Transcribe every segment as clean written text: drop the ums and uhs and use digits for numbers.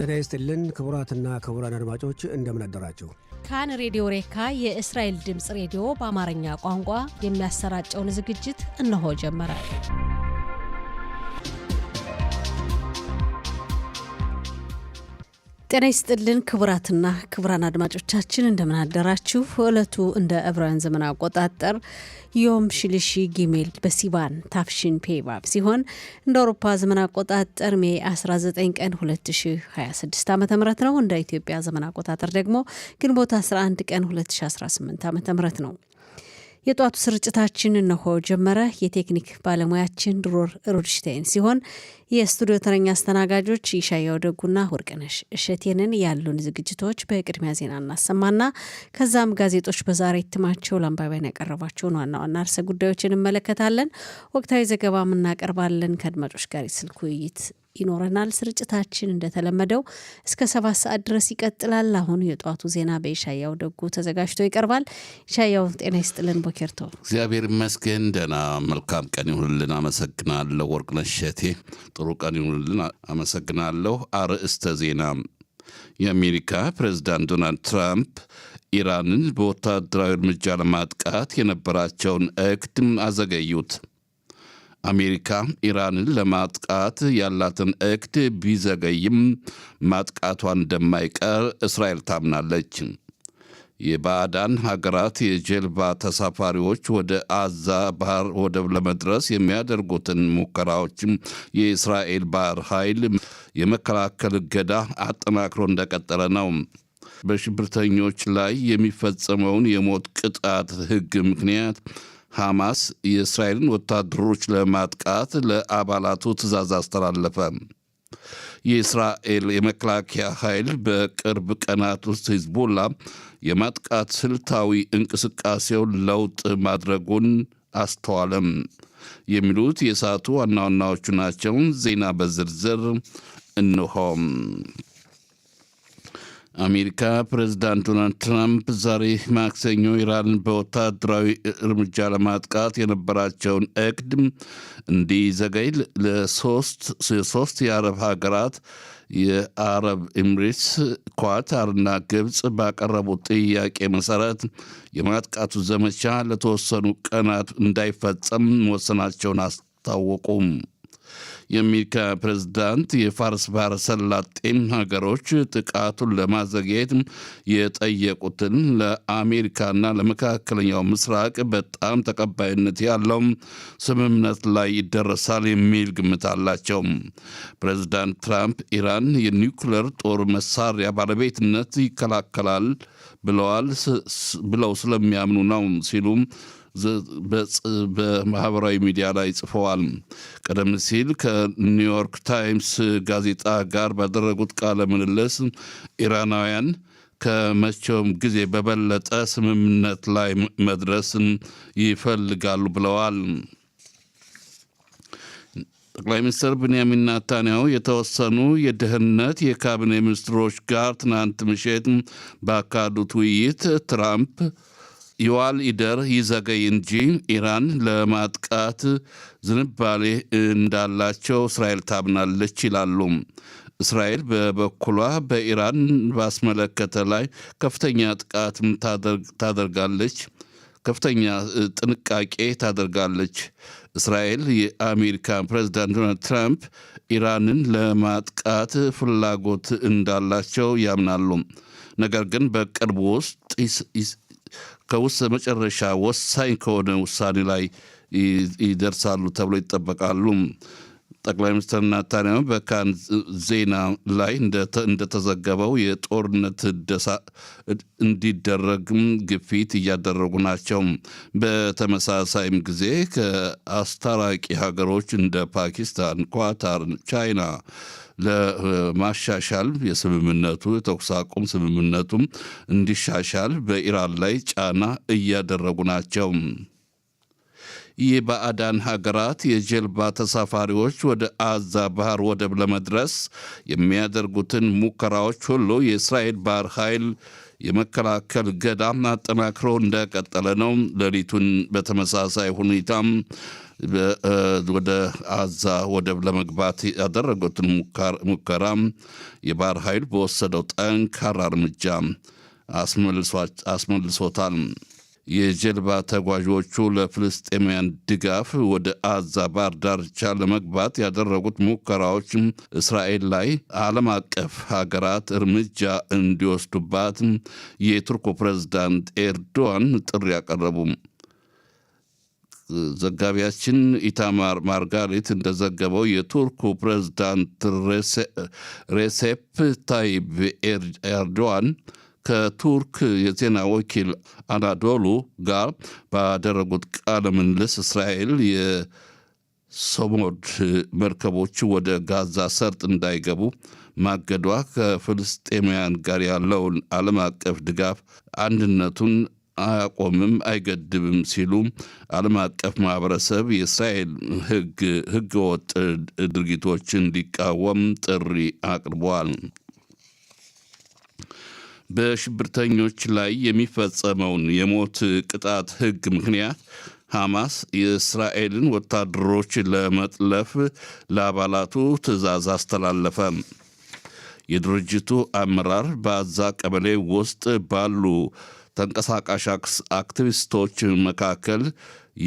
ጤና ይስጥልን ክቡራትና ክቡራን አድማጮች እንደምን አደራችሁ። ካን ሬዲዮ ሬካ የእስራኤል ድምጽ ሬዲዮ በአማርኛ ቋንቋ የሚያሰራጨውን ዝግጅት እነሆ ጀመረ። ጤና ይስጥልን ክቡራትና ክቡራን አድማጮቻችን እንደምን አደራችሁ። ዕለቱ እንደ ዕብራውያን ዘመን አቆጣጠር ዮም ሽልሺ ጊሜል በሲባን ታፍሽን ፔባብ ሲሆን እንደ አውሮፓ ዘመን አቆጣጠር ሜይ 19 ቀን 2026 ዓ.ም ነው። እንደ ኢትዮጵያ ዘመን አቆጣጠር ደግሞ ግንቦት 11 ቀን 2018 ዓ.ም ነው። የጧቱ ስርጭታችን እነሆ ጀመረ። የቴክኒክ ባለሙያችን ድሮር ሩድሽቴን ሲሆን የስቱዲዮ ተረኛ አስተናጋጆች ይሻያው ደጉና ወርቅነሽ እሸቴንን። ያሉን ዝግጅቶች በቅድሚያ ዜና እናሰማና ከዛም ጋዜጦች በዛሬ እትማቸው ለአንባቢያን ያቀረቧቸውን ዋና ዋና ርዕሰ ጉዳዮችን እንመለከታለን። ወቅታዊ ዘገባም እናቀርባለን። ከአድማጮች ጋር የስልክ ውይይት ይኖረናል። ስርጭታችን እንደተለመደው እስከ 7 ሰዓት ድረስ ይቀጥላል። አሁን የጧቱ ዜና በይሻያው ደጉ ተዘጋጅቶ ይቀርባል። ይሻያው ጤና ይስጥልን። ቦኬርቶ እግዚአብሔር ይመስገን። ደህና መልካም ቀን ይሁንልን። አመሰግናለሁ ወርቅነሽ እሸቴ። ጥሩ ቀን ይሁንልን። አመሰግናለሁ። አርዕስተ ዜና። የአሜሪካ ፕሬዝዳንት ዶናልድ ትራምፕ ኢራንን በወታደራዊ እርምጃ ለማጥቃት የነበራቸውን እቅድ አዘገዩት። አሜሪካ ኢራንን ለማጥቃት ያላትን እቅድ ቢዘገይም ማጥቃቷን እንደማይቀር እስራኤል ታምናለች። የባዕዳን ሀገራት የጀልባ ተሳፋሪዎች ወደ አዛ ባህር ወደብ ለመድረስ የሚያደርጉትን ሙከራዎችም የእስራኤል ባህር ኃይል የመከላከል እገዳ አጠናክሮ እንደቀጠለ ነው። በሽብርተኞች ላይ የሚፈጸመውን የሞት ቅጣት ሕግ ምክንያት ሐማስ የእስራኤልን ወታደሮች ለማጥቃት ለአባላቱ ትዕዛዝ አስተላለፈ። የእስራኤል የመከላከያ ኃይል በቅርብ ቀናት ውስጥ ሂዝቦላ የማጥቃት ስልታዊ እንቅስቃሴውን ለውጥ ማድረጉን አስተዋለም። የሚሉት የሰዓቱ ዋና ዋናዎቹ ናቸው። ዜና በዝርዝር እንሆም። አሜሪካ ፕሬዝዳንት ዶናልድ ትራምፕ ዛሬ ማክሰኞ ኢራንን በወታደራዊ እርምጃ ለማጥቃት የነበራቸውን እቅድ እንዲዘገይ ለሶስት የአረብ ሀገራት የአረብ ኤምሬትስ፣ ኳታርና ግብፅ ባቀረቡት ጥያቄ መሰረት የማጥቃቱ ዘመቻ ለተወሰኑ ቀናት እንዳይፈጸም መወሰናቸውን አስታወቁም። የአሜሪካ ፕሬዝዳንት የፋርስ ባህረ ሰላጤም ሀገሮች ጥቃቱን ለማዘግየት የጠየቁትን ለአሜሪካና ለመካከለኛው ምስራቅ በጣም ተቀባይነት ያለው ስምምነት ላይ ይደረሳል የሚል ግምት አላቸው። ፕሬዝዳንት ትራምፕ ኢራን የኒውክሌር ጦር መሳሪያ ባለቤትነት ይከላከላል ብለው ስለሚያምኑ ነው ሲሉም በማህበራዊ ሚዲያ ላይ ጽፈዋል። ቀደም ሲል ከኒውዮርክ ታይምስ ጋዜጣ ጋር ባደረጉት ቃለ ምልልስ ኢራናውያን ከመቼውም ጊዜ በበለጠ ስምምነት ላይ መድረስን ይፈልጋሉ ብለዋል። ጠቅላይ ሚኒስትር ብንያሚን ኔታንያሁ የተወሰኑ የደህንነት የካቢኔ ሚኒስትሮች ጋር ትናንት ምሽት ባካሄዱት ውይይት ትራምፕ ይዋል ይደር ይዘገይ እንጂ ኢራን ለማጥቃት ዝንባሌ እንዳላቸው እስራኤል ታምናለች ይላሉ። እስራኤል በበኩሏ በኢራን ባስመለከተ ላይ ከፍተኛ ጥቃት ታደርጋለች፣ ከፍተኛ ጥንቃቄ ታደርጋለች። እስራኤል የአሜሪካ ፕሬዝዳንት ዶናልድ ትራምፕ ኢራንን ለማጥቃት ፍላጎት እንዳላቸው ያምናሉ። ነገር ግን በቅርቡ ውስጥ መጨረሻ ወሳኝ ከሆነ ውሳኔ ላይ ይደርሳሉ ተብሎ ይጠበቃሉ። ጠቅላይ ሚኒስትር ኔታንያሁ በካን ዜና ላይ እንደተዘገበው የጦርነት እንዲደረግም ግፊት እያደረጉ ናቸው። በተመሳሳይም ጊዜ ከአስታራቂ ሀገሮች እንደ ፓኪስታን፣ ኳታር፣ ቻይና ለማሻሻል የስምምነቱ የተኩስ አቁም ስምምነቱም እንዲሻሻል በኢራን ላይ ጫና እያደረጉ ናቸው። የባዕዳን ሀገራት የጀልባ ተሳፋሪዎች ወደ አዛ ባህር ወደብ ለመድረስ የሚያደርጉትን ሙከራዎች ሁሉ የእስራኤል ባህር ኃይል የመከላከል ገዳም አጠናክሮ እንደቀጠለ ነው። ሌሊቱን በተመሳሳይ ሁኔታም ወደ አዛ ወደብ ለመግባት ያደረጉትን ሙከራ የባህር ኃይል በወሰደው ጠንካራ እርምጃ አስመልሶታል። የጀልባ ተጓዦቹ ለፍልስጤማውያን ድጋፍ ወደ አዛ ባህር ዳርቻ ለመግባት ያደረጉት ሙከራዎች እስራኤል ላይ ዓለም አቀፍ ሀገራት እርምጃ እንዲወስዱባት የቱርኩ ፕሬዝዳንት ኤርዶዋን ጥሪ ያቀረቡ። ዘጋቢያችን ኢታማር ማርጋሪት እንደዘገበው የቱርኩ ፕሬዝዳንት ሬሴፕ ታይብ ኤርዶዋን ከቱርክ የዜና ወኪል አናዶሉ ጋር ባደረጉት ቃለ ምልልስ እስራኤል የሶሞድ መርከቦች ወደ ጋዛ ሰርጥ እንዳይገቡ ማገዷ ከፍልስጤማውያን ጋር ያለውን ዓለም አቀፍ ድጋፍ አንድነቱን አያቆምም፣ አይገድብም ሲሉ ዓለም አቀፍ ማህበረሰብ የእስራኤል ህገወጥ ድርጊቶችን እንዲቃወም ጥሪ አቅርበዋል። በሽብርተኞች ላይ የሚፈጸመውን የሞት ቅጣት ህግ ምክንያት ሐማስ የእስራኤልን ወታደሮች ለመጥለፍ ለአባላቱ ትዕዛዝ አስተላለፈ። የድርጅቱ አመራር በአዛ ቀበሌ ውስጥ ባሉ ተንቀሳቃሽ አክቲቪስቶች መካከል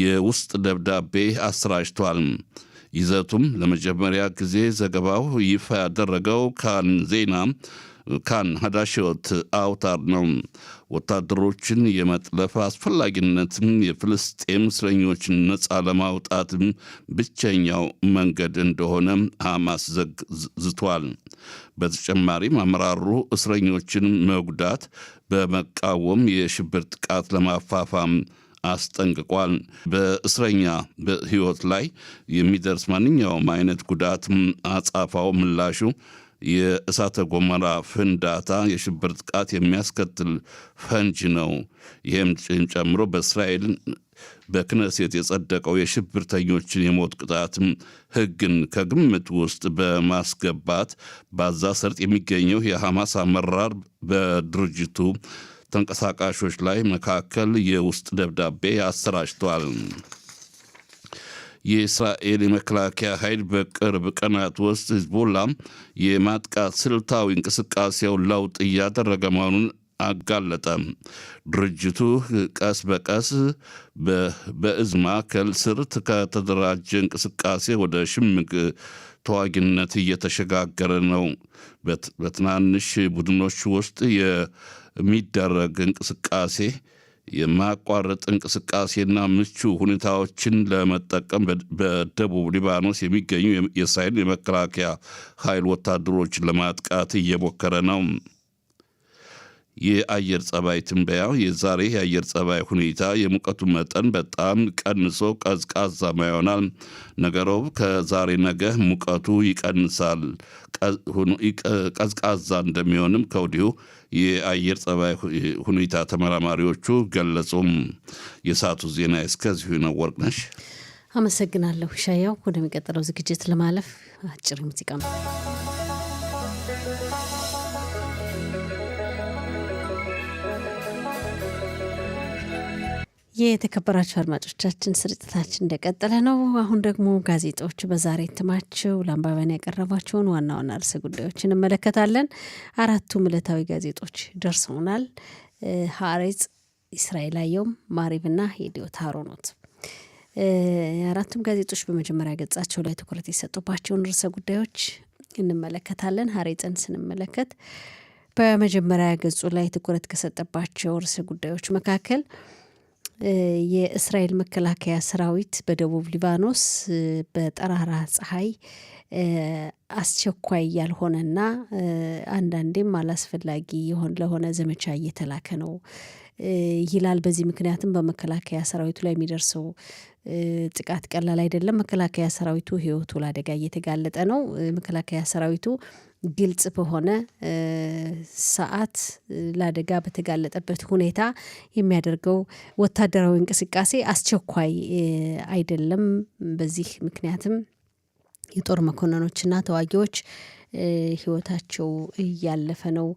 የውስጥ ደብዳቤ አሰራጭቷል። ይዘቱም ለመጀመሪያ ጊዜ ዘገባው ይፋ ያደረገው ካን ሀዳሽዮት አውታር ነው። ወታደሮችን የመጥለፍ አስፈላጊነትም የፍልስጤም እስረኞችን ነፃ ለማውጣት ብቸኛው መንገድ እንደሆነ ሐማስ ዝቷል። በተጨማሪም አመራሩ እስረኞችን መጉዳት በመቃወም የሽብር ጥቃት ለማፋፋም አስጠንቅቋል። በእስረኛ በህይወት ላይ የሚደርስ ማንኛውም አይነት ጉዳት አጻፋው ምላሹ የእሳተ ገሞራ ፍንዳታ የሽብር ጥቃት የሚያስከትል ፈንጅ ነው። ይህም ጨምሮ በእስራኤል በክነሴት የጸደቀው የሽብርተኞችን የሞት ቅጣት ህግን ከግምት ውስጥ በማስገባት በጋዛ ሰርጥ የሚገኘው የሐማስ አመራር በድርጅቱ ተንቀሳቃሾች ላይ መካከል የውስጥ ደብዳቤ አሰራጭቷል። የእስራኤል የመከላከያ ኃይል በቅርብ ቀናት ውስጥ ሂዝቦላ የማጥቃት ስልታዊ እንቅስቃሴው ለውጥ እያደረገ መሆኑን አጋለጠ። ድርጅቱ ቀስ በቀስ በእዝ ማዕከል ስር ከተደራጀ እንቅስቃሴ ወደ ሽምቅ ተዋጊነት እየተሸጋገረ ነው። በትናንሽ ቡድኖች ውስጥ የሚደረግ እንቅስቃሴ የማቋረጥ እንቅስቃሴና ምቹ ሁኔታዎችን ለመጠቀም በደቡብ ሊባኖስ የሚገኙ የእስራኤል የመከላከያ ኃይል ወታደሮችን ለማጥቃት እየሞከረ ነው። የአየር ጸባይ ትንበያው የዛሬ የአየር ጸባይ ሁኔታ የሙቀቱ መጠን በጣም ቀንሶ ቀዝቃዛማ ይሆናል። ነገሮብ ከዛሬ ነገ ሙቀቱ ይቀንሳል፣ ቀዝቃዛ እንደሚሆንም ከወዲሁ የአየር ጸባይ ሁኔታ ተመራማሪዎቹ ገለጹም። የሰዓቱ ዜና እስከዚሁ ነው። ወርቅነሽ አመሰግናለሁ። ሻያው ወደሚቀጥለው ዝግጅት ለማለፍ አጭር ሙዚቃ ነው። የተከበራቸው አድማጮቻችን ስርጭታችን እንደቀጠለ ነው። አሁን ደግሞ ጋዜጦች በዛሬ እትማቸው ለአንባቢያን ያቀረቧቸውን ዋና ዋና ርዕሰ ጉዳዮች እንመለከታለን። አራቱም ዕለታዊ ጋዜጦች ደርሰውናል። ሀሬጽ፣ እስራኤል አየም፣ ማሪብና የዲዮት አሮኖት። አራቱም ጋዜጦች በመጀመሪያ ገጻቸው ላይ ትኩረት የሰጡባቸውን ርዕሰ ጉዳዮች እንመለከታለን። ሀሬጽን ስንመለከት በመጀመሪያ ገጹ ላይ ትኩረት ከሰጠባቸው ርዕሰ ጉዳዮች መካከል የእስራኤል መከላከያ ሰራዊት በደቡብ ሊባኖስ በጠራራ ፀሐይ አስቸኳይ ያልሆነና አንዳንዴም አላስፈላጊ ለሆነ ዘመቻ እየተላከ ነው ይላል። በዚህ ምክንያትም በመከላከያ ሰራዊቱ ላይ የሚደርሰው ጥቃት ቀላል አይደለም። መከላከያ ሰራዊቱ ሕይወቱ ለአደጋ እየተጋለጠ ነው። መከላከያ ሰራዊቱ ግልጽ በሆነ ሰዓት ለአደጋ በተጋለጠበት ሁኔታ የሚያደርገው ወታደራዊ እንቅስቃሴ አስቸኳይ አይደለም። በዚህ ምክንያትም የጦር መኮንኖችና ተዋጊዎች ህይወታቸው እያለፈ ነው።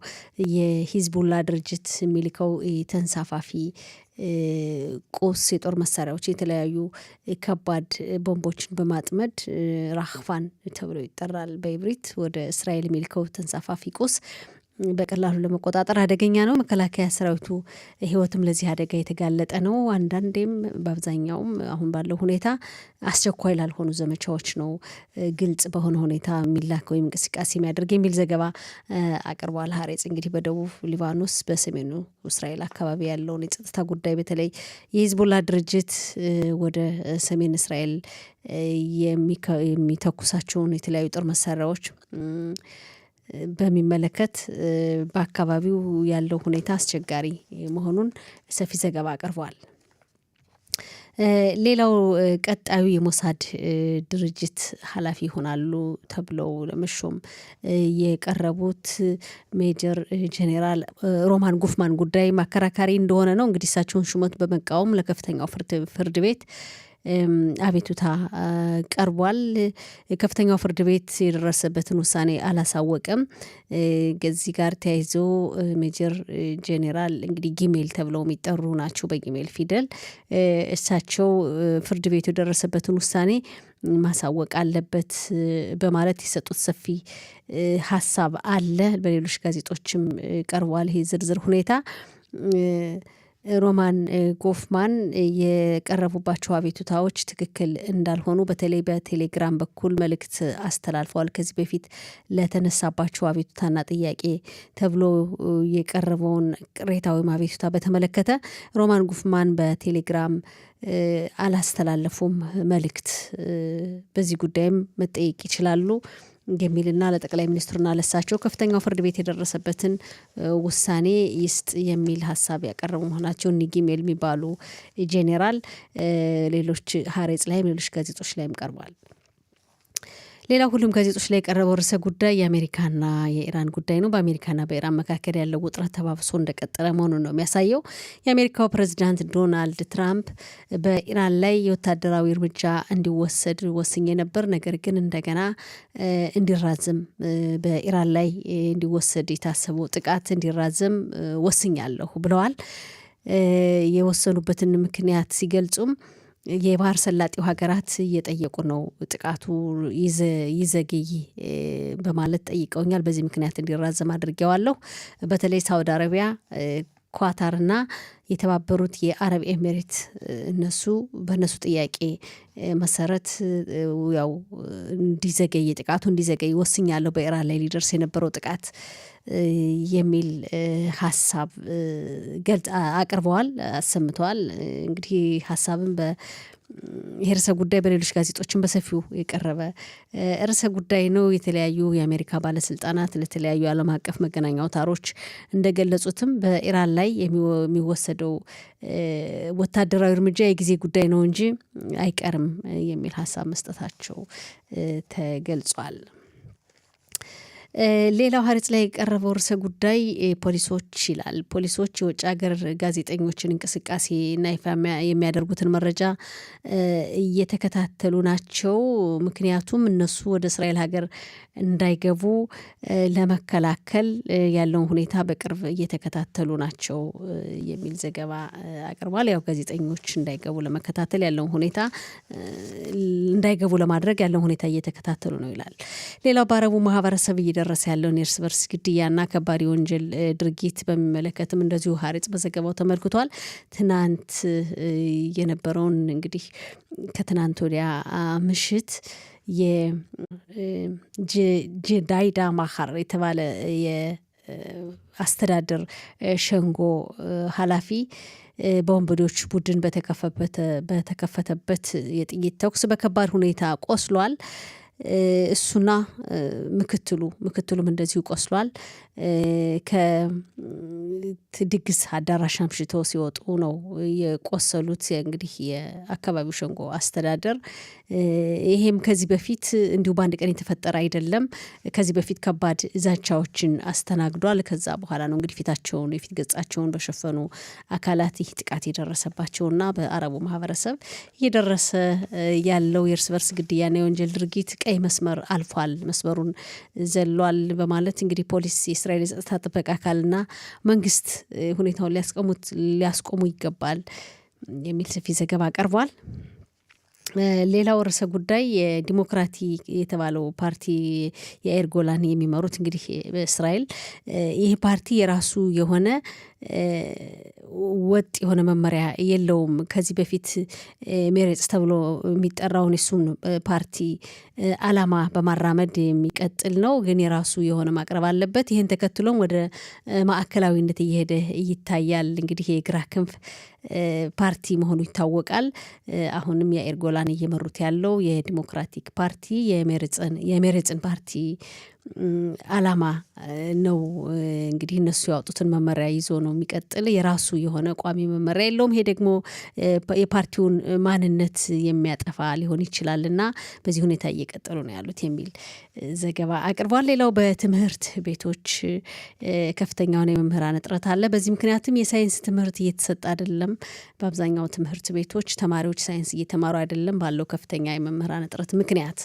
የሂዝቡላ ድርጅት የሚልከው ተንሳፋፊ ቁስ የጦር መሳሪያዎች የተለያዩ ከባድ ቦምቦችን በማጥመድ ራህፋን ተብሎ ይጠራል በኢብሪት ወደ እስራኤል የሚልከው ተንሳፋፊ ቁስ በቀላሉ ለመቆጣጠር አደገኛ ነው። መከላከያ ሰራዊቱ ህይወትም ለዚህ አደጋ የተጋለጠ ነው። አንዳንዴም በአብዛኛውም አሁን ባለው ሁኔታ አስቸኳይ ላልሆኑ ዘመቻዎች ነው ግልጽ በሆነ ሁኔታ የሚላክ ወይም እንቅስቃሴ የሚያደርግ የሚል ዘገባ አቅርቧል። ሀሬጽ እንግዲህ በደቡብ ሊባኖስ በሰሜኑ እስራኤል አካባቢ ያለውን የጸጥታ ጉዳይ በተለይ የሂዝቦላ ድርጅት ወደ ሰሜን እስራኤል የሚተኩሳቸውን የተለያዩ ጦር መሳሪያዎች በሚመለከት በአካባቢው ያለው ሁኔታ አስቸጋሪ መሆኑን ሰፊ ዘገባ አቅርቧል። ሌላው ቀጣዩ የሞሳድ ድርጅት ኃላፊ ይሆናሉ ተብለው ለመሾም የቀረቡት ሜጀር ጄኔራል ሮማን ጉፍማን ጉዳይ ማከራካሪ እንደሆነ ነው። እንግዲህ እሳቸውን ሹመት በመቃወም ለከፍተኛው ፍርድ ቤት አቤቱታ ቀርቧል። ከፍተኛው ፍርድ ቤት የደረሰበትን ውሳኔ አላሳወቀም። ከዚህ ጋር ተያይዞ ሜጀር ጄኔራል እንግዲህ ጊሜል ተብለው የሚጠሩ ናቸው በጊሜል ፊደል። እሳቸው ፍርድ ቤቱ የደረሰበትን ውሳኔ ማሳወቅ አለበት በማለት የሰጡት ሰፊ ሀሳብ አለ። በሌሎች ጋዜጦችም ቀርቧል ይሄ ዝርዝር ሁኔታ። ሮማን ጎፍማን የቀረቡባቸው አቤቱታዎች ትክክል እንዳልሆኑ በተለይ በቴሌግራም በኩል መልእክት አስተላልፈዋል። ከዚህ በፊት ለተነሳባቸው አቤቱታና ጥያቄ ተብሎ የቀረበውን ቅሬታ ወይም አቤቱታ በተመለከተ ሮማን ጉፍማን በቴሌግራም አላስተላለፉም መልእክት። በዚህ ጉዳይም መጠየቅ ይችላሉ የሚልና ለጠቅላይ ሚኒስትሩና ለሳቸው ከፍተኛው ፍርድ ቤት የደረሰበትን ውሳኔ ይስጥ የሚል ሀሳብ ያቀረቡ መሆናቸው ጊሜል የሚባሉ ጄኔራል ሌሎች ሀሬጽ ላይም ሌሎች ጋዜጦች ላይም ቀርቧል። ሌላ ሁሉም ጋዜጦች ላይ የቀረበው ርዕሰ ጉዳይ የአሜሪካና የኢራን ጉዳይ ነው። በአሜሪካና በኢራን መካከል ያለው ውጥረት ተባብሶ እንደቀጠለ መሆኑን ነው የሚያሳየው። የአሜሪካው ፕሬዚዳንት ዶናልድ ትራምፕ በኢራን ላይ የወታደራዊ እርምጃ እንዲወሰድ ወስኜ ነበር፣ ነገር ግን እንደገና እንዲራዘም በኢራን ላይ እንዲወሰድ የታሰበው ጥቃት እንዲራዘም ወስኛለሁ ብለዋል። የወሰኑበትን ምክንያት ሲገልጹም የባህር ሰላጤው ሀገራት እየጠየቁ ነው ጥቃቱ ይዘግይ በማለት ጠይቀውኛል። በዚህ ምክንያት እንዲራዘም አድርጌዋለሁ። በተለይ ሳውዲ አረቢያ፣ ኳታርና የተባበሩት የአረብ ኤሚሬት በእነሱ ጥያቄ መሰረት ያው ጥቃቱ እንዲዘገይ ወስኛለሁ በኢራን ላይ ሊደርስ የነበረው ጥቃት የሚል ሀሳብ አቅርበዋል፣ አሰምተዋል። እንግዲህ ሀሳብን የርዕሰ ጉዳይ በሌሎች ጋዜጦችን በሰፊው የቀረበ ርዕሰ ጉዳይ ነው። የተለያዩ የአሜሪካ ባለስልጣናት ለተለያዩ ዓለም አቀፍ መገናኛ አውታሮች እንደገለጹትም በኢራን ላይ የሚወሰደው ወታደራዊ እርምጃ የጊዜ ጉዳይ ነው እንጂ አይቀርም የሚል ሀሳብ መስጠታቸው ተገልጿል። ሌላው ሀሬጽ ላይ የቀረበው ርዕሰ ጉዳይ ፖሊሶች ይላል። ፖሊሶች የውጭ ሀገር ጋዜጠኞችን እንቅስቃሴና ይፋ የሚያደርጉትን መረጃ እየተከታተሉ ናቸው። ምክንያቱም እነሱ ወደ እስራኤል ሀገር እንዳይገቡ ለመከላከል ያለውን ሁኔታ በቅርብ እየተከታተሉ ናቸው የሚል ዘገባ አቅርቧል። ያው ጋዜጠኞች እንዳይገቡ ለመከታተል ያለውን ሁኔታ እንዳይገቡ ለማድረግ ያለውን ሁኔታ እየተከታተሉ ነው ይላል። ሌላው በአረቡ ማህበረሰብ እየደረሰ ያለውን የእርስ በርስ ግድያና ከባድ ወንጀል ድርጊት በሚመለከትም እንደዚሁ ሀሬጽ በዘገባው ተመልክቷል። ትናንት የነበረውን እንግዲህ ከትናንት ወዲያ ምሽት የጄዳይዳ ማኻር የተባለ የአስተዳደር ሸንጎ ኃላፊ በወንበዴዎች ቡድን በተከፈተበት የጥይት ተኩስ በከባድ ሁኔታ ቆስሏል። እሱና ምክትሉም እንደዚሁ ቆስሏል። ድግስ አዳራሽ አምሽተው ሲወጡ ነው የቆሰሉት። እንግዲህ የአካባቢው ሸንጎ አስተዳደር ይሄም ከዚህ በፊት እንዲሁ በአንድ ቀን የተፈጠረ አይደለም። ከዚህ በፊት ከባድ ዛቻዎችን አስተናግዷል። ከዛ በኋላ ነው እንግዲህ ፊታቸውን የፊት ገጻቸውን በሸፈኑ አካላት ይህ ጥቃት የደረሰባቸውና በአረቡ ማህበረሰብ እየደረሰ ያለው የእርስ በርስ ግድያና የወንጀል ድርጊት ቀይ መስመር አልፏል፣ መስመሩን ዘሏል በማለት እንግዲህ ፖሊስ፣ የእስራኤል የጸጥታ ጥበቃ አካልና መንግስት ሁኔታውን ሊያስቆሙ ይገባል የሚል ሰፊ ዘገባ ቀርቧል። ሌላው ርዕሰ ጉዳይ የዲሞክራቲክ የተባለው ፓርቲ የያኢር ጎላን የሚመሩት እንግዲህ በእስራኤል ይህ ፓርቲ የራሱ የሆነ ወጥ የሆነ መመሪያ የለውም። ከዚህ በፊት ሜሬጽ ተብሎ የሚጠራውን የሱን ፓርቲ አላማ በማራመድ የሚቀጥል ነው፣ ግን የራሱ የሆነ ማቅረብ አለበት። ይህን ተከትሎም ወደ ማዕከላዊነት እየሄደ ይታያል። እንግዲህ የግራ ክንፍ ፓርቲ መሆኑ ይታወቃል። አሁንም ያኢር ጎላን እየመሩት ያለው የዲሞክራቲክ ፓርቲ የሜሬጽን ፓርቲ አላማ ነው። እንግዲህ እነሱ ያወጡትን መመሪያ ይዞ ነው የሚቀጥል። የራሱ የሆነ ቋሚ መመሪያ የለውም። ይሄ ደግሞ የፓርቲውን ማንነት የሚያጠፋ ሊሆን ይችላል እና በዚህ ሁኔታ እየቀጠሉ ነው ያሉት የሚል ዘገባ አቅርቧል። ሌላው በትምህርት ቤቶች ከፍተኛ የሆነ የመምህራን እጥረት አለ። በዚህ ምክንያትም የሳይንስ ትምህርት እየተሰጠ አይደለም። በአብዛኛው ትምህርት ቤቶች ተማሪዎች ሳይንስ እየተማሩ አይደለም ባለው ከፍተኛ የመምህራን እጥረት ምክንያት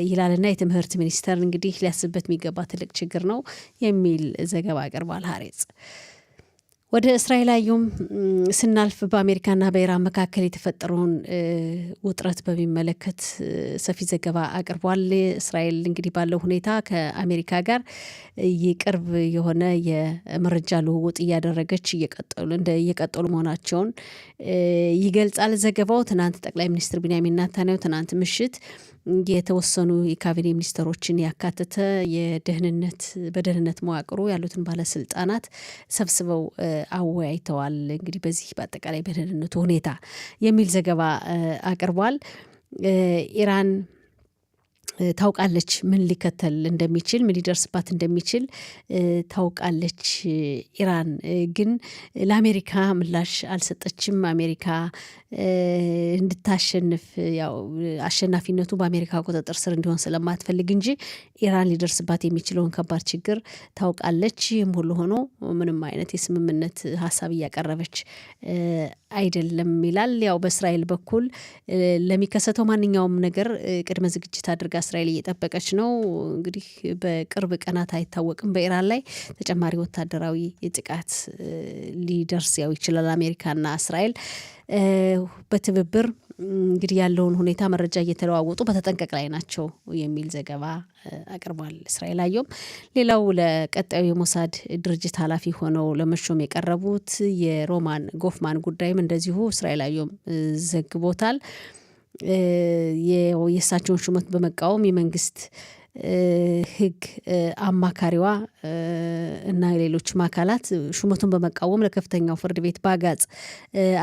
ይላልና የትምህርት ሚኒስቴር እንግዲህ ሊያስብበት የሚገባ ትልቅ ችግር ነው የሚል ዘገባ አቅርቧል። ሀሬጽ ወደ እስራኤል አየሁም ስናልፍ በአሜሪካና በኢራን መካከል የተፈጠረውን ውጥረት በሚመለከት ሰፊ ዘገባ አቅርቧል። እስራኤል እንግዲህ ባለው ሁኔታ ከአሜሪካ ጋር የቅርብ የሆነ የመረጃ ልውውጥ እያደረገች እየቀጠሉ መሆናቸውን ይገልጻል ዘገባው። ትናንት ጠቅላይ ሚኒስትር ቢንያሚን ኔታንያሁ ትናንት ምሽት የተወሰኑ የካቢኔ ሚኒስትሮችን ያካተተ በደህንነት መዋቅሩ ያሉትን ባለስልጣናት ሰብስበው አወያይተዋል። እንግዲህ በዚህ በአጠቃላይ በደህንነቱ ሁኔታ የሚል ዘገባ አቅርቧል። ኢራን ታውቃለች ምን ሊከተል እንደሚችል፣ ምን ሊደርስባት እንደሚችል ታውቃለች። ኢራን ግን ለአሜሪካ ምላሽ አልሰጠችም። አሜሪካ እንድታሸንፍ ያው አሸናፊነቱ በአሜሪካ ቁጥጥር ስር እንዲሆን ስለማትፈልግ እንጂ ኢራን ሊደርስባት የሚችለውን ከባድ ችግር ታውቃለች። ይህም ሁሉ ሆኖ ምንም አይነት የስምምነት ሀሳብ እያቀረበች አይደለም ይላል። ያው በእስራኤል በኩል ለሚከሰተው ማንኛውም ነገር ቅድመ ዝግጅት አድርጋ እስራኤል እየጠበቀች ነው። እንግዲህ በቅርብ ቀናት አይታወቅም በኢራን ላይ ተጨማሪ ወታደራዊ ጥቃት ሊደርስ ያው ይችላል። አሜሪካና እስራኤል በትብብር እንግዲህ ያለውን ሁኔታ መረጃ እየተለዋወጡ በተጠንቀቅ ላይ ናቸው የሚል ዘገባ አቅርቧል። እስራኤል አየሁም ሌላው ለቀጣዩ የሞሳድ ድርጅት ኃላፊ ሆነው ለመሾም የቀረቡት የሮማን ጎፍማን ጉዳይም እንደዚሁ እስራኤል አየሁም ዘግቦታል። የእሳቸውን ሹመት በመቃወም የመንግስት ሕግ አማካሪዋ እና ሌሎችም አካላት ሹመቱን በመቃወም ለከፍተኛው ፍርድ ቤት ባጋጽ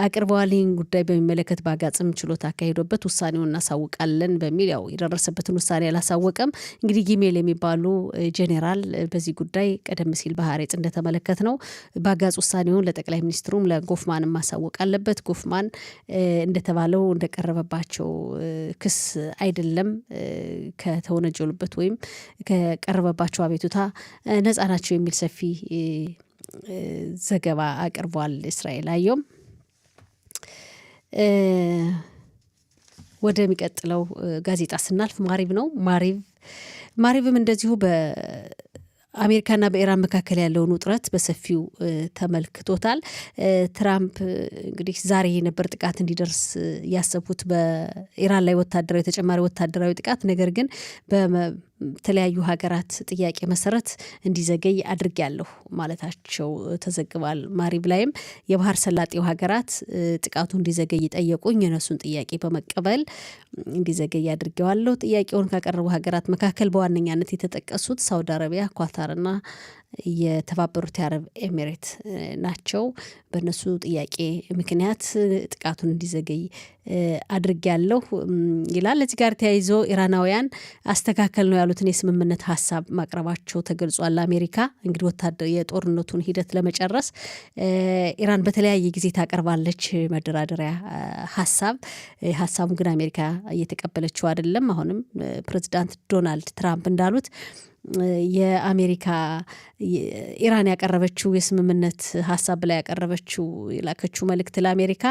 አቅርበዋል። ይህን ጉዳይ በሚመለከት ባጋጽም ችሎት አካሂዶበት ውሳኔውን እናሳውቃለን በሚል ያው የደረሰበትን ውሳኔ አላሳወቀም። እንግዲህ ጊሜል የሚባሉ ጄኔራል በዚህ ጉዳይ ቀደም ሲል በሀሬጽ እንደተመለከት ነው ባጋጽ ውሳኔውን ለጠቅላይ ሚኒስትሩም ለጎፍማን ማሳወቅ አለበት። ጎፍማን እንደተባለው እንደቀረበባቸው ክስ አይደለም ከተወነጀሉበት ወይም ከቀረበባቸው አቤቱታ ነጻ ናቸው የሚል ሰፊ ዘገባ አቅርቧል። እስራኤል አየሁም ወደሚቀጥለው ጋዜጣ ስናልፍ ማሪቭ ነው። ማሪቭም እንደዚሁ በአሜሪካና በኢራን መካከል ያለውን ውጥረት በሰፊው ተመልክቶታል። ትራምፕ እንግዲህ ዛሬ የነበር ጥቃት እንዲደርስ ያሰቡት በኢራን ላይ ተጨማሪ ወታደራዊ ጥቃት ነገር ግን በተለያዩ ሀገራት ጥያቄ መሰረት እንዲዘገይ አድርጌያለሁ ማለታቸው ተዘግቧል። ማሪቭ ላይም የባህር ሰላጤው ሀገራት ጥቃቱ እንዲዘገይ ጠየቁኝ፣ የነሱን ጥያቄ በመቀበል እንዲዘገይ አድርጌዋለሁ። ጥያቄውን ካቀረቡ ሀገራት መካከል በዋነኛነት የተጠቀሱት ሳውዲ አረቢያ፣ ኳታርና የተባበሩት የአረብ ኤሚሬት ናቸው። በእነሱ ጥያቄ ምክንያት ጥቃቱን እንዲዘገይ አድርጌያለሁ ይላል። እዚህ ጋር ተያይዞ ኢራናውያን አስተካከል ነው ያሉትን የስምምነት ሀሳብ ማቅረባቸው ተገልጿል። አሜሪካ እንግዲህ ወታደር የጦርነቱን ሂደት ለመጨረስ ኢራን በተለያየ ጊዜ ታቀርባለች መደራደሪያ ሀሳቡን ግን አሜሪካ እየተቀበለችው አይደለም። አሁንም ፕሬዚዳንት ዶናልድ ትራምፕ እንዳሉት የአሜሪካ ኢራን ያቀረበችው የስምምነት ሀሳብ ላይ ያቀረበችው የላከችው መልእክት ለአሜሪካ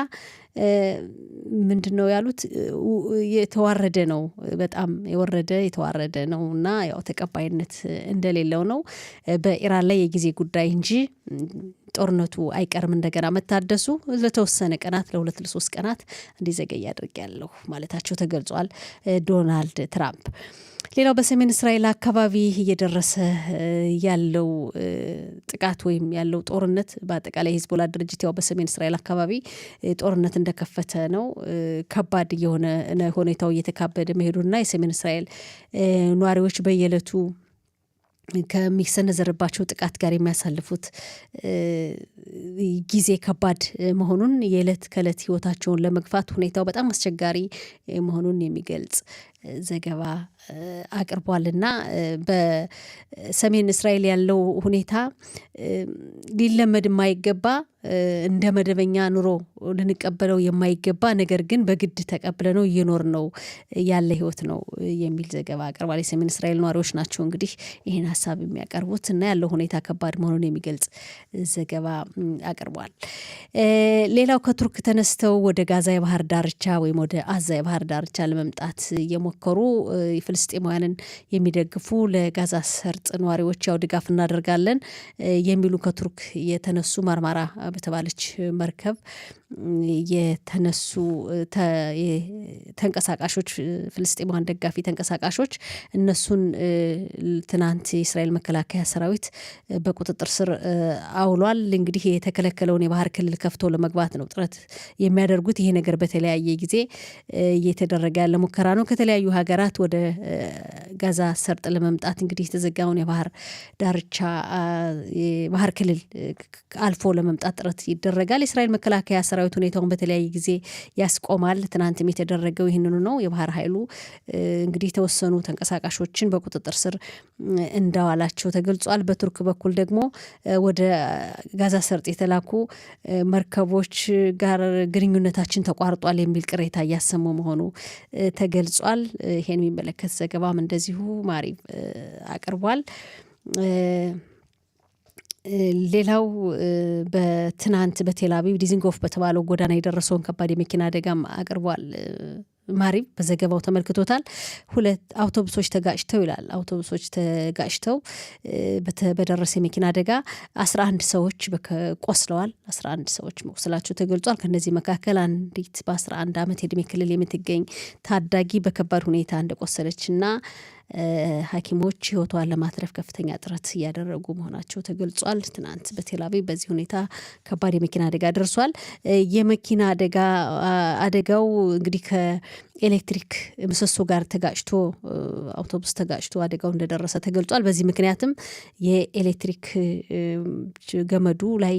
ምንድነው ያሉት? የተዋረደ ነው፣ በጣም የተዋረደ ነው እና ያው ተቀባይነት እንደሌለው ነው። በኢራን ላይ የጊዜ ጉዳይ እንጂ ጦርነቱ አይቀርም እንደገና መታደሱ ለተወሰነ ቀናት ለ2-3 ቀናት እንዲዘገይ አድርጌያለሁ ማለታቸው ተገልጿል ዶናልድ ትራምፕ። ሌላው በሰሜን እስራኤል አካባቢ እየደረሰ ያለው ጥቃት ወይም ያለው ጦርነት በአጠቃላይ ሂዝቦላ ድርጅት ያው በሰሜን እስራኤል አካባቢ ጦርነት እንደከፈተ ነው። ከባድ የሆነ ሁኔታው እየተካበደ መሄዱና የሰሜን እስራኤል ነዋሪዎች በየዕለቱ ከሚሰነዘርባቸው ጥቃት ጋር የሚያሳልፉት ጊዜ ከባድ መሆኑን የዕለት ከዕለት ህይወታቸውን ለመግፋት ሁኔታው በጣም አስቸጋሪ መሆኑን የሚገልጽ ዘገባ አቅርቧልና በሰሜን እስራኤል ያለው ሁኔታ ሊለመድ የማይገባ እንደ መደበኛ ኑሮ ልንቀበለው የማይገባ ነገር ግን በግድ ተቀብለ ነው እየኖር ነው ያለ ህይወት ነው የሚል ዘገባ አቅርቧል። የሰሜን እስራኤል ነዋሪዎች ናቸው እንግዲህ ይህን ሀሳብ የሚያቀርቡት እና ያለው ሁኔታ ከባድ መሆኑን የሚገልጽ ዘገባ አቅርቧል። ሌላው ከቱርክ ተነስተው ወደ ጋዛ የባህር ዳርቻ ወይም ወደ አዛ የባህር ዳርቻ ለመምጣት የሞከሩ ፍልስጤማውያንን የሚደግፉ ለጋዛ ሰርጥ ነዋሪዎች ያው ድጋፍ እናደርጋለን የሚሉ ከቱርክ የተነሱ ማርማራ በተባለች መርከብ የተነሱ ተንቀሳቃሾች ፍልስጤማውያን ደጋፊ ተንቀሳቃሾች እነሱን ትናንት የእስራኤል መከላከያ ሰራዊት በቁጥጥር ስር አውሏል። እንግዲህ የተከለከለውን የባህር ክልል ከፍቶ ለመግባት ነው ጥረት የሚያደርጉት። ይሄ ነገር በተለያየ ጊዜ እየተደረገ ያለ ሙከራ ነው። ከተለያዩ ሀገራት ወደ ጋዛ ሰርጥ ለመምጣት እንግዲህ የተዘጋውን የባህር ዳርቻ የባህር ክልል አልፎ ለመምጣት ጥረት ይደረጋል። የእስራኤል መከላከያ ሰራዊት ሁኔታውን በተለያየ ጊዜ ያስቆማል። ትናንትም የተደረገው ይህንኑ ነው። የባህር ኃይሉ እንግዲህ የተወሰኑ ተንቀሳቃሾችን በቁጥጥር ስር እንዳዋላቸው ተገልጿል። በቱርክ በኩል ደግሞ ወደ ጋዛ ሰርጥ የተላኩ መርከቦች ጋር ግንኙነታችን ተቋርጧል የሚል ቅሬታ እያሰሙ መሆኑ ተገልጿል። ይሄን የሚመለከት ዘገባም እንደዚሁ ማሪቭ አቅርቧል። ሌላው በትናንት በቴልአቪቭ ዲዝንጎፍ በተባለው ጎዳና የደረሰውን ከባድ የመኪና አደጋም አቅርቧል። ማሪቭ በዘገባው ተመልክቶታል። 2 አውቶቡሶች ተጋጭተው ይላል። አውቶቡሶች ተጋጭተው በደረሰ የመኪና አደጋ 11 ሰዎች ቆስለዋል። 11 ሰዎች መቁሰላቸው ተገልጿል። ከነዚህ መካከል አንዲት በ11 ዓመት የዕድሜ ክልል የምትገኝ ታዳጊ በከባድ ሁኔታ እንደቆሰለችና ሐኪሞች ህይወቷን ለማትረፍ ከፍተኛ ጥረት እያደረጉ መሆናቸው ተገልጿል። ትናንት በቴልአቪቭ በዚህ ሁኔታ ከባድ የመኪና አደጋ ደርሷል። የመኪና አደጋው እንግዲህ ከኤሌክትሪክ ምሰሶ ጋር ተጋጭቶ አውቶቡስ ተጋጭቶ አደጋው እንደደረሰ ተገልጿል። በዚህ ምክንያትም የኤሌክትሪክ ገመዱ ላይ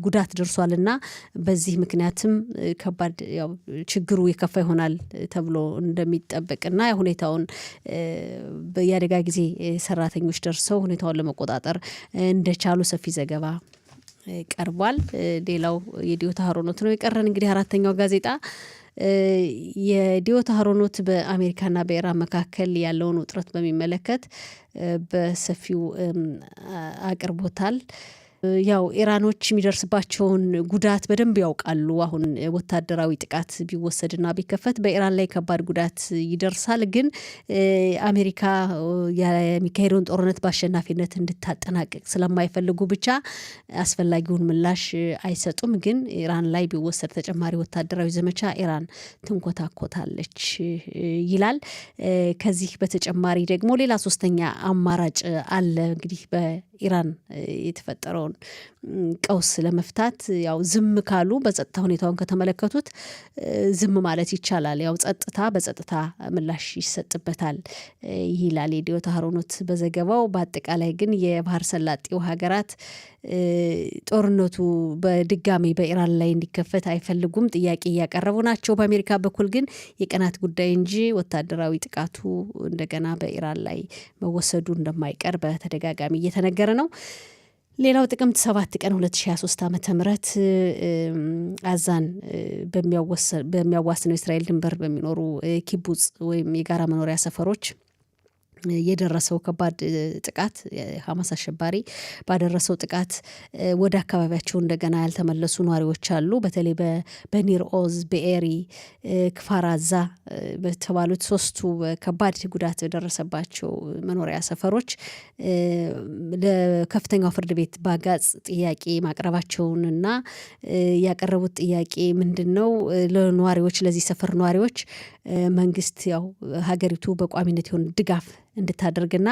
ጉዳት ደርሷልና በዚህ ምክንያትም ከባድ ያው ችግሩ የከፋ ይሆናል ተብሎ እንደሚጠበቅና ሁኔታውን የአደጋ ጊዜ ሰራተኞች ደርሰው ሁኔታውን ለመቆጣጠር እንደቻሉ ሰፊ ዘገባ ቀርቧል። ሌላው የዲዮታ ሀሮኖት ነው የቀረን። እንግዲህ አራተኛው ጋዜጣ የዲዮታ ሀሮኖት በአሜሪካና በኢራን መካከል ያለውን ውጥረት በሚመለከት በሰፊው አቅርቦታል። ያው ኢራኖች የሚደርስባቸውን ጉዳት በደንብ ያውቃሉ። አሁን ወታደራዊ ጥቃት ቢወሰድና ቢከፈት በኢራን ላይ ከባድ ጉዳት ይደርሳል። ግን አሜሪካ የሚካሄደውን ጦርነት በአሸናፊነት እንድታጠናቅቅ ስለማይፈልጉ ብቻ አስፈላጊውን ምላሽ አይሰጡም። ግን ኢራን ላይ ቢወሰድ ተጨማሪ ወታደራዊ ዘመቻ ኢራን ትንኮታኮታለች ይላል። ከዚህ በተጨማሪ ደግሞ ሌላ ሶስተኛ አማራጭ አለ። እንግዲህ በኢራን የተፈጠረውን የተፈጠረውን ቀውስ ለመፍታት ያው ዝም ካሉ በጸጥታ ሁኔታውን ከተመለከቱት ዝም ማለት ይቻላል። ያው ጸጥታ በጸጥታ ምላሽ ይሰጥበታል ይላል የዲዮታ ሀሮኖት በዘገባው። በአጠቃላይ ግን የባህር ሰላጤው ሀገራት ጦርነቱ በድጋሚ በኢራን ላይ እንዲከፈት አይፈልጉም፣ ጥያቄ እያቀረቡ ናቸው። በአሜሪካ በኩል ግን የቀናት ጉዳይ እንጂ ወታደራዊ ጥቃቱ እንደገና በኢራን ላይ መወሰዱ እንደማይቀር በተደጋጋሚ እየተነገረ ነው። ሌላው ጥቅምት 7 ቀን 2023 ዓ.ም አዛን በሚያዋስነው እስራኤል ድንበር በሚኖሩ ኪቡጽ ወይም የጋራ መኖሪያ ሰፈሮች የደረሰው ከባድ ጥቃት ሐማስ አሸባሪ ባደረሰው ጥቃት ወደ አካባቢያቸው እንደገና ያልተመለሱ ነዋሪዎች አሉ። በተለይ በኒር ኦዝ፣ በኤሪ፣ ክፋራዛ በተባሉት ሶስቱ ከባድ ጉዳት የደረሰባቸው መኖሪያ ሰፈሮች ለከፍተኛው ፍርድ ቤት በአጋጽ ጥያቄ ማቅረባቸውንና ያቀረቡት ጥያቄ ምንድነው? ለነዋሪዎች ለዚህ ሰፈር ነዋሪዎች መንግስት ያው ሀገሪቱ በቋሚነት የሆነ ድጋፍ እንድታደርግና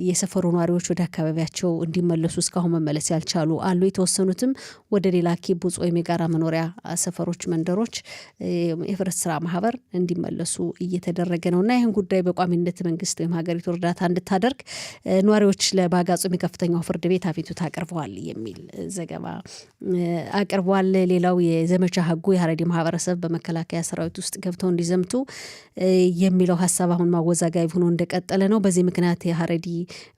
የሰፈሩ ነዋሪዎች ወደ አካባቢያቸው እንዲመለሱ እስካሁን መመለስ ያልቻሉ አሉ። የተወሰኑትም ወደ ሌላ ኪቡጽ ወይም የጋራ መኖሪያ ሰፈሮች፣ መንደሮች የህብረት ስራ ማህበር እንዲመለሱ እየተደረገ ነውና ይህን ጉዳይ በቋሚነት መንግስት ወይም ሀገሪቱ እርዳታ እንድታደርግ ነዋሪዎች ለባጋጹም የከፍተኛው ፍርድ ቤት አቤቱታ አቅርበዋል የሚል ዘገባ አቅርበዋል። ሌላው የዘመቻ ህጉ የሀረሪ ማህበረሰብ በመከላከያ ሰራዊት ውስጥ ገብተው እንዲዘምቱ የሚለው ሀሳብ አሁን ማወዛጋቢ ሆኖ እንደቀጠለ ነው። በዚህ ምክንያት የሀረሪ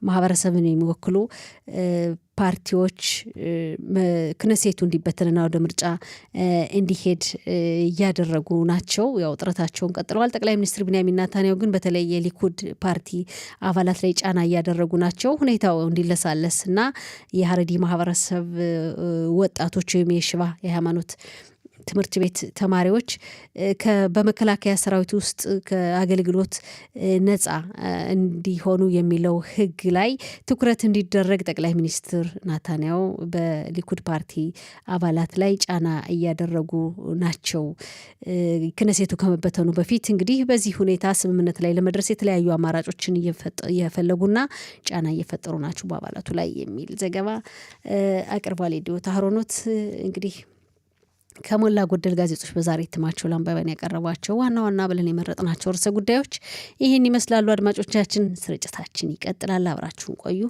ማህበረሰብን የሚወክሉ ፓርቲዎች ክነሴቱ እንዲበተንና ወደ ምርጫ እንዲሄድ እያደረጉ ናቸው። ያው ጥረታቸውን ቀጥለዋል። ጠቅላይ ሚኒስትር ቢንያሚን ኔታንያሁ ግን በተለይ የሊኩድ ፓርቲ አባላት ላይ ጫና እያደረጉ ናቸው። ሁኔታው እንዲለሳለስ እና የሀረሪ ማህበረሰብ ወጣቶች ወይም የሽባ የሃይማኖት ትምህርት ቤት ተማሪዎች በመከላከያ ሰራዊት ውስጥ ከአገልግሎት ነጻ እንዲሆኑ የሚለው ህግ ላይ ትኩረት እንዲደረግ ጠቅላይ ሚኒስትር ኔታንያሁ በሊኩድ ፓርቲ አባላት ላይ ጫና እያደረጉ ናቸው። ክነሴቱ ከመበተኑ በፊት እንግዲህ በዚህ ሁኔታ ስምምነት ላይ ለመድረስ የተለያዩ አማራጮችን እየፈለጉና ጫና እየፈጠሩ ናቸው በአባላቱ ላይ የሚል ዘገባ አቅርቧል የዲዮታ ሀሮኖት። እንግዲህ ከሞላ ጎደል ጋዜጦች በዛሬ እትማቸው ለአንባቢያን ያቀረቧቸው ዋና ዋና ብለን የመረጥናቸው ርዕሰ ጉዳዮች ይህን ይመስላሉ። አድማጮቻችን፣ ስርጭታችን ይቀጥላል። አብራችሁን ቆዩ።